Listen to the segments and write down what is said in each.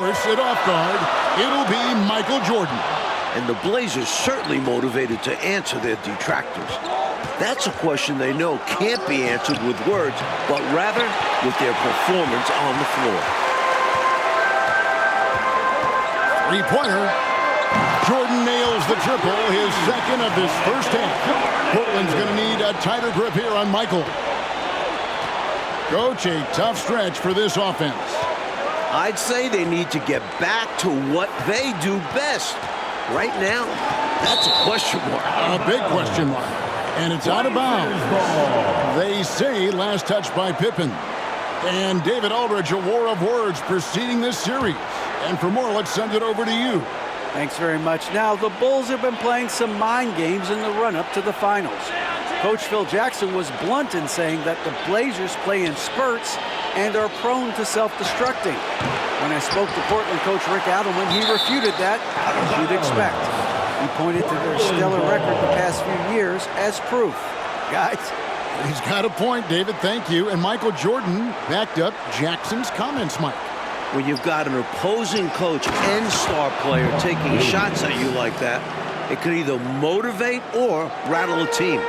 force it off guard. It'll be Michael Jordan. And the Blazers certainly motivated to answer their detractors. That's a question they know can't be answered with words, but rather with their performance on the floor. Three-pointer. Jordan nails the triple, his second of this first half. Portland's going to need a tighter grip here on Michael. Coach, a tough stretch for this offense. I'd say they need to get back to what they do best. Right now, that's a question mark. A big question mark. And it's out of bounds. They say last touch by Pippen. And David Aldridge, a war of words preceding this series. And for more, let's send it over to you. Thanks very much. Now, the Bulls have been playing some mind games in the run-up to the finals. Coach Phil Jackson was blunt in saying that the Blazers play in spurts and are prone to self-destructing. When I spoke to Portland coach Rick Adelman, he refuted that, as you'd expect. He pointed to their stellar record the past few years as proof. Guys, he's got a point, David. Thank you. And Michael Jordan backed up Jackson's comments, Mike. When you've got an opposing coach and star player taking shots at you like that, it could either motivate or rattle a team.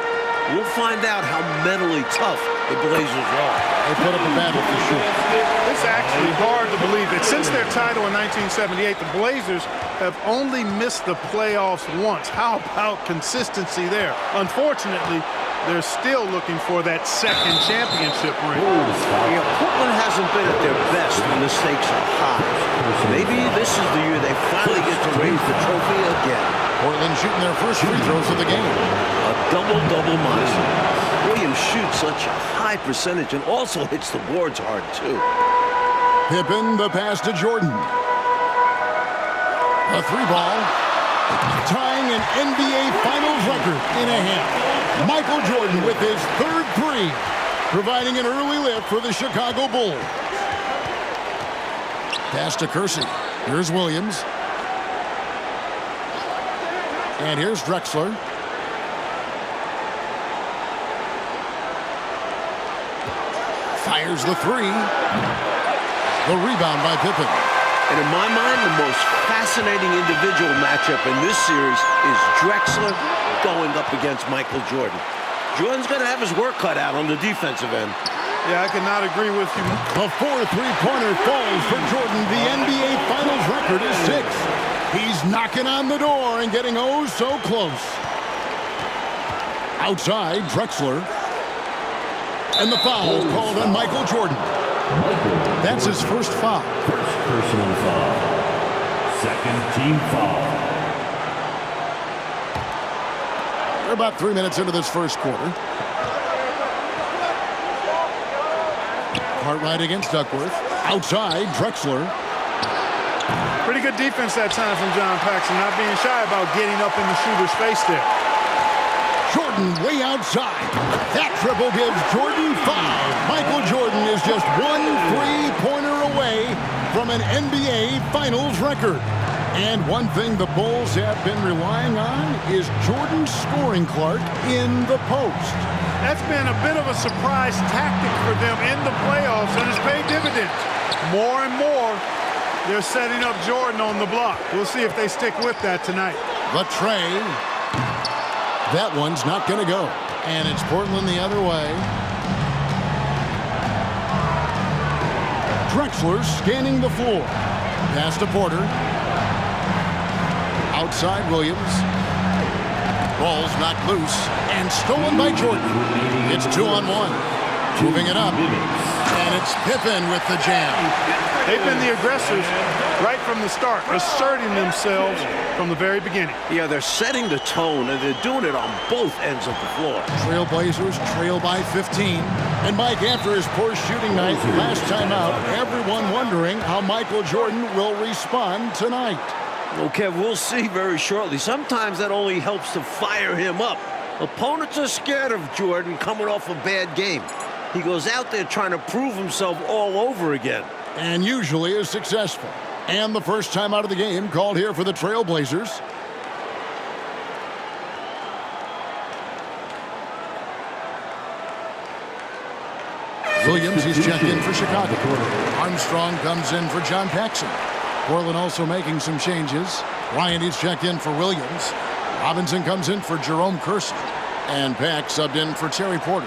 We'll find out how mentally tough the Blazers are. They put up a battle for sure. It's actually hard to believe that since their title in 1978, the Blazers have only missed the playoffs once. How about consistency there? Unfortunately, they're still looking for that second championship ring. Yeah, Portland hasn't been at their best when the stakes are high. Maybe this is the year they finally get to raise the trophy again. Portland shooting their first free throws of the game. A double-double monster. Williams shoots such a high percentage and also hits the boards hard, too. Pippen, the pass to Jordan. A three ball. Tying an NBA Finals record in a half. Michael Jordan with his third three, providing an early lift for the Chicago Bulls. Pass to Kersey. Here's Williams. And here's Drexler. Fires the three. The rebound by Pippen. And in my mind, the most fascinating individual matchup in this series is Drexler going up against Michael Jordan. Jordan's going to have his work cut out on the defensive end. Yeah, I cannot agree with you. The fourth three-pointer falls for Jordan. The NBA Finals record is 6. He's knocking on the door and getting oh so close. Outside, Drexler. And the foul called on Michael Jordan. That's his first foul. First personal foul. Second team foul. We're about 3 minutes into this first quarter. Cartwright against Duckworth. Outside, Drexler. Pretty good defense that time from John Paxson, not being shy about getting up in the shooter's face there. Jordan way outside. That triple gives Jordan 5. Michael Jordan is just one three-pointer away from an NBA Finals record. And one thing the Bulls have been relying on is Jordan scoring Clark in the post. That's been a bit of a surprise tactic for them in the playoffs, and it's paid dividends. More and more, they're setting up Jordan on the block. We'll see if they stick with that tonight. The tray. That one's not going to go. And it's Portland the other way. Drexler scanning the floor. Pass to Porter. Outside Williams. Ball's knocked loose and stolen by Jordan. It's 2-on-1. Moving it up. And it's Pippen with the jam. They've been the aggressors right from the start, asserting themselves from the very beginning. Yeah, they're setting the tone, and they're doing it on both ends of the floor. Trailblazers trail by 15. And Mike, after his poor shooting night last time out, everyone wondering how Michael Jordan will respond tonight. Okay, we'll see very shortly. Sometimes that only helps to fire him up. Opponents are scared of Jordan coming off a bad game. He goes out there trying to prove himself all over again. And usually is successful. And the first time out of the game called here for the Trailblazers. Williams, he's checked in for Chicago. Armstrong comes in for John Paxson. Portland also making some changes. Bryant is checked in for Williams. Robinson comes in for Jerome Kersey. And Pack subbed in for Terry Porter.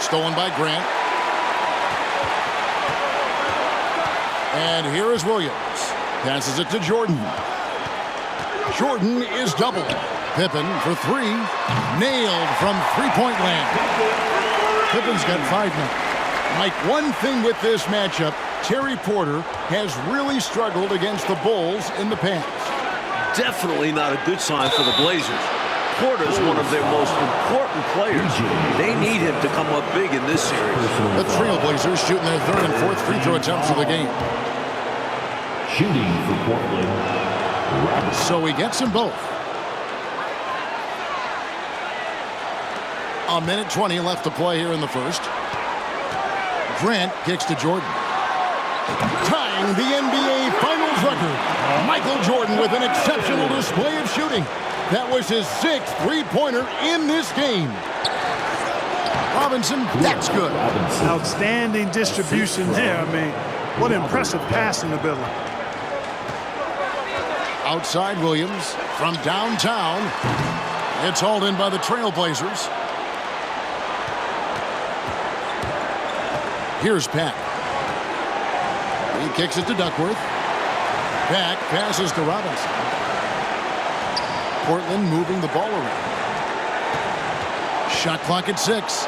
Stolen by Grant. And here is Williams. Passes it to Jordan. Jordan is doubled. Pippen for three. Nailed from three-point land. Pippen's got 5 now. Mike, one thing with this matchup, Terry Porter has really struggled against the Bulls in the past. Definitely not a good sign for the Blazers. Porter's one of their most important players. They need him to come up big in this series. The Trailblazers shooting their 3rd and 4th free throw attempts of the game. Shooting for Portland, Robinson. So he gets them both. A minute 20 left to play here in the first. Grant kicks to Jordan. Tying the NBA Finals record. Michael Jordan with an exceptional display of shooting. That was his 6th three-pointer in this game. Robinson, that's good. Outstanding distribution there. I mean, what impressive passing ability. Outside Williams from downtown. It's hauled in by the Trailblazers. Here's Pack. He kicks it to Duckworth. Pack passes to Robinson. Portland moving the ball around. Shot clock at 6.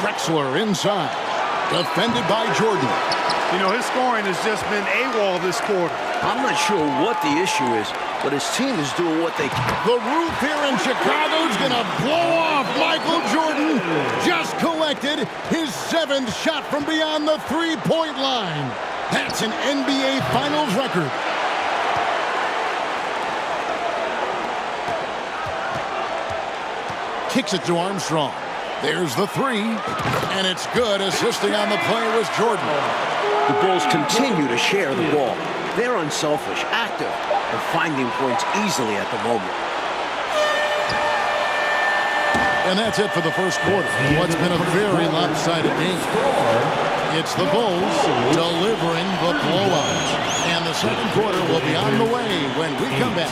Drexler inside. Defended by Jordan. You know, his scoring has just been AWOL this quarter. I'm not sure what the issue is, but his team is doing what they can. The roof here in Chicago's going to blow off. Michael Jordan just collected his 7th shot from beyond the three-point line. That's an NBA Finals record. Kicks it to Armstrong. There's the 3, and it's good. Assisting on the play was Jordan. The Bulls continue to share the ball. They're unselfish, active, and finding points easily at the moment. And that's it for the first quarter. What's been a very lopsided game. It's the Bulls delivering the blowout. And the second quarter will be on the way when we come back.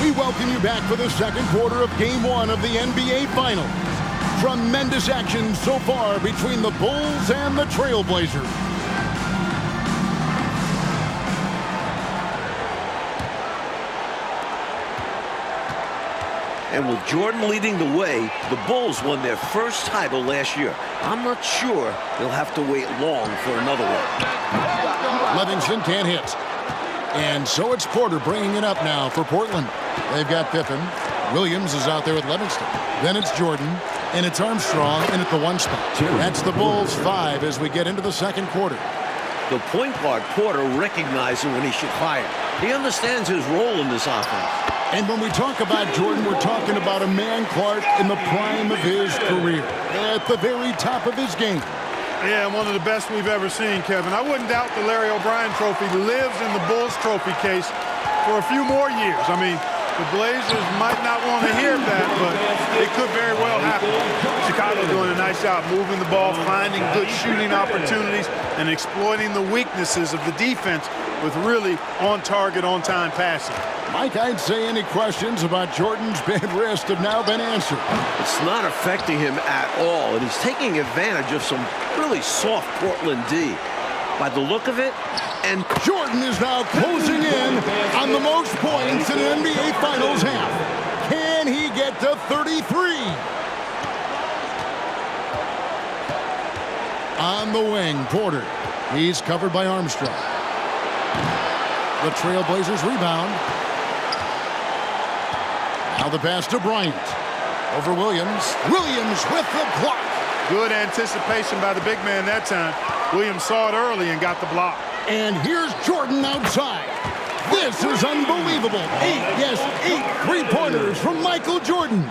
We welcome you back for the second quarter of Game 1 of the NBA Finals. Tremendous action so far between the Bulls and the Trailblazers. And with Jordan leading the way, the Bulls won their first title last year. I'm not sure they'll have to wait long for another one. Livingston can't hit. And so it's Porter bringing it up now for Portland. They've got Pippen. Williams is out there with Livingston. Then it's Jordan. And it's Armstrong in at the 1 spot. That's the Bulls 5 as we get into the second quarter. The point guard, Porter, recognizing when he should fire. He understands his role in this offense. And when we talk about Jordan, we're talking about a man, Clark, in the prime of his career. At the very top of his game. Yeah, one of the best we've ever seen, Kevin. I wouldn't doubt the Larry O'Brien trophy lives in the Bulls trophy case for a few more years. I mean, the Blazers might not want to hear that, but it could very well happen. Chicago doing a nice job moving the ball, finding good shooting opportunities, and exploiting the weaknesses of the defense with really on-target, on-time passing. Mike, I'd say any questions about Jordan's bad wrist have now been answered. It's not affecting him at all, and he's taking advantage of some really soft Portland D. By the look of it, and Jordan is now closing in on the most points in an NBA Finals half. Can he get to 33? On the wing, Porter. He's covered by Armstrong. The Trailblazers rebound. Now the pass to Bryant. Over Williams. Williams with the block. Good anticipation by the big man that time. Williams saw it early and got the block. And here's Jordan outside. This is unbelievable. 8 three-pointers from Michael Jordan.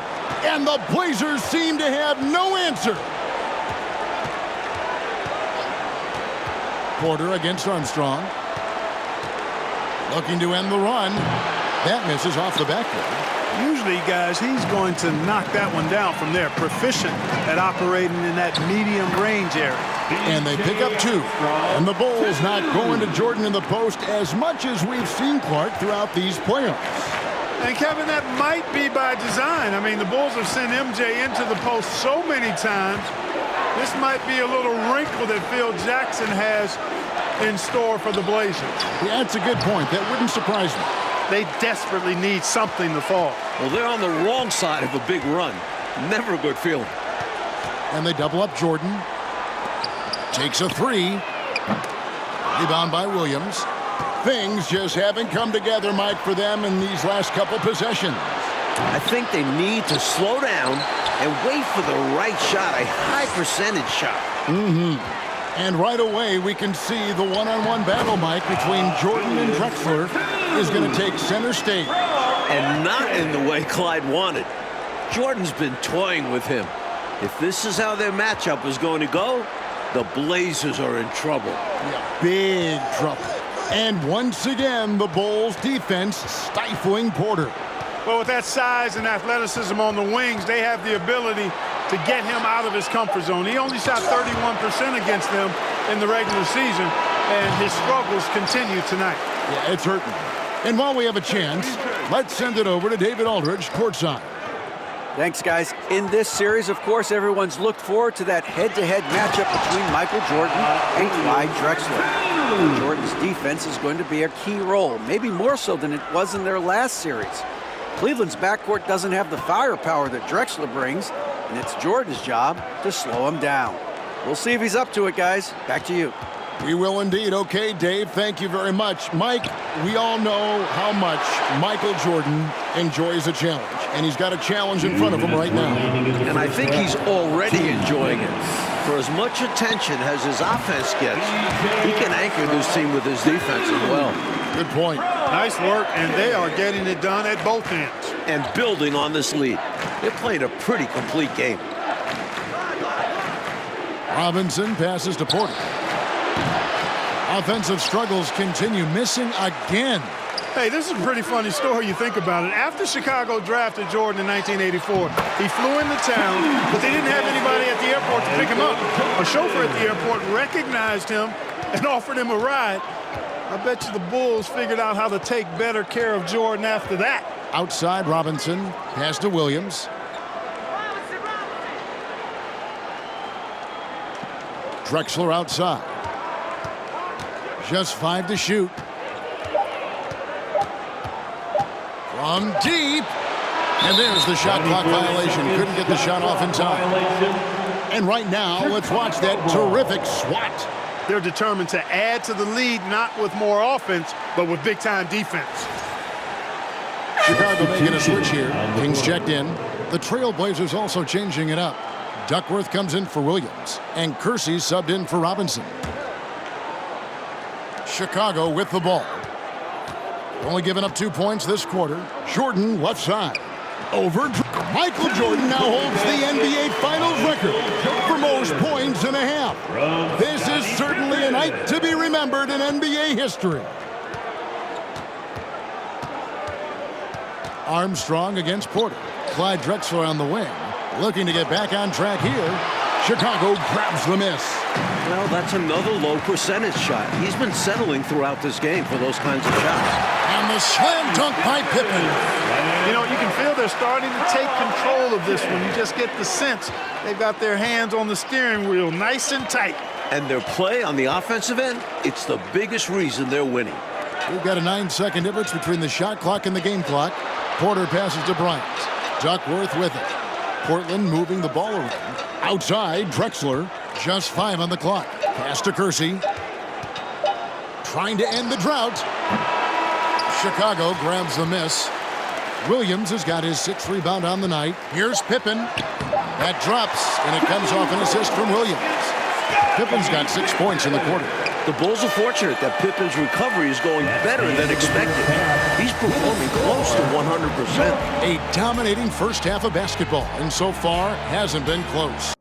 And the Blazers seem to have no answer. Porter against Armstrong. Looking to end the run. That misses off the backboard. Usually, guys, he's going to knock that one down from there. Proficient at operating in that medium range area. And they pick up 2. And the Bulls not going to Jordan in the post as much as we've seen Clark throughout these playoffs. And Kevin, that might be by design. I mean, the Bulls have sent MJ into the post so many times. This might be a little wrinkle that Phil Jackson has in store for the Blazers. Yeah, that's a good point. That wouldn't surprise me. They desperately need something to fall. Well, they're on the wrong side of a big run. Never a good feeling. And they double up Jordan. Takes a 3. Rebound by Williams. Things just haven't come together, Mike, for them in these last couple possessions. I think they need to slow down and wait for the right shot, a high percentage shot. And right away, we can see the one-on-one battle, Mike, between Jordan and Drexler is going to take center stage. And not in the way Clyde wanted. Jordan's been toying with him. If this is how their matchup is going to go, the Blazers are in trouble. Yeah, big trouble. And once again, the Bulls defense stifling Porter. Well, with that size and athleticism on the wings, they have the ability to get him out of his comfort zone. He only shot 31% against them in the regular season, and his struggles continue tonight. Yeah, it's hurting. And while we have a chance, let's send it over to David Aldridge, courtside. Thanks, guys. In this series, of course, everyone's looked forward to that head-to-head matchup between Michael Jordan and Clyde Drexler. Jordan's defense is going to be a key role, maybe more so than it was in their last series. Cleveland's backcourt doesn't have the firepower that Drexler brings, and it's Jordan's job to slow him down. We'll see if he's up to it, guys. Back to you. We will indeed. Okay, Dave, thank you very much. Mike, we all know how much Michael Jordan enjoys a challenge, and he's got a challenge in front of him right now. And I think he's already enjoying it. For as much attention as his offense gets, he can anchor this team with his defense as well. Good point. Nice work, and they are getting it done at both ends. And building on this lead. They're playing a pretty complete game. Robinson passes to Porter. Offensive struggles continue, missing again. Hey, this is a pretty funny story, you think about it. After Chicago drafted Jordan in 1984, he flew into town, but they didn't have anybody at the airport to pick him up. A chauffeur at the airport recognized him and offered him a ride. I bet you the Bulls figured out how to take better care of Jordan after that. Outside, Robinson. Pass to Williams. Drexler outside. Just 5 to shoot. From deep. And there's the shot clock violation. Couldn't get the shot off in time. And right now, let's watch that terrific swat. They're determined to add to the lead, not with more offense, but with big-time defense. Chicago making a switch here. Kings checked in. The Trailblazers also changing it up. Duckworth comes in for Williams, and Kersey subbed in for Robinson. Chicago with the ball. Only giving up 2 points this quarter. Jordan left side. Over. Michael Jordan now holds the NBA Finals record for most points in a half. This is certainly a night to be remembered in NBA history. Armstrong against Porter. Clyde Drexler on the wing. Looking to get back on track here. Chicago grabs the miss. Well, that's another low percentage shot. He's been settling throughout this game for those kinds of shots. And the slam dunk by Pippen. You know, you can feel they're starting to take control of this one. You just get the sense they've got their hands on the steering wheel nice and tight. And their play on the offensive end, it's the biggest reason they're winning. We've got a 9-second difference between the shot clock and the game clock. Porter passes to Bryant. Duckworth with it. Portland moving the ball around. Outside, Drexler. Just 5 on the clock. Pass to Kersey. Trying to end the drought. Chicago grabs the miss. Williams has got his 6th rebound on the night. Here's Pippen. That drops, and it comes off an assist from Williams. Pippen's got 6 points in the quarter. The Bulls are fortunate that Pippen's recovery is going better than expected. He's performing close to 100%. A dominating first half of basketball, and so far hasn't been close.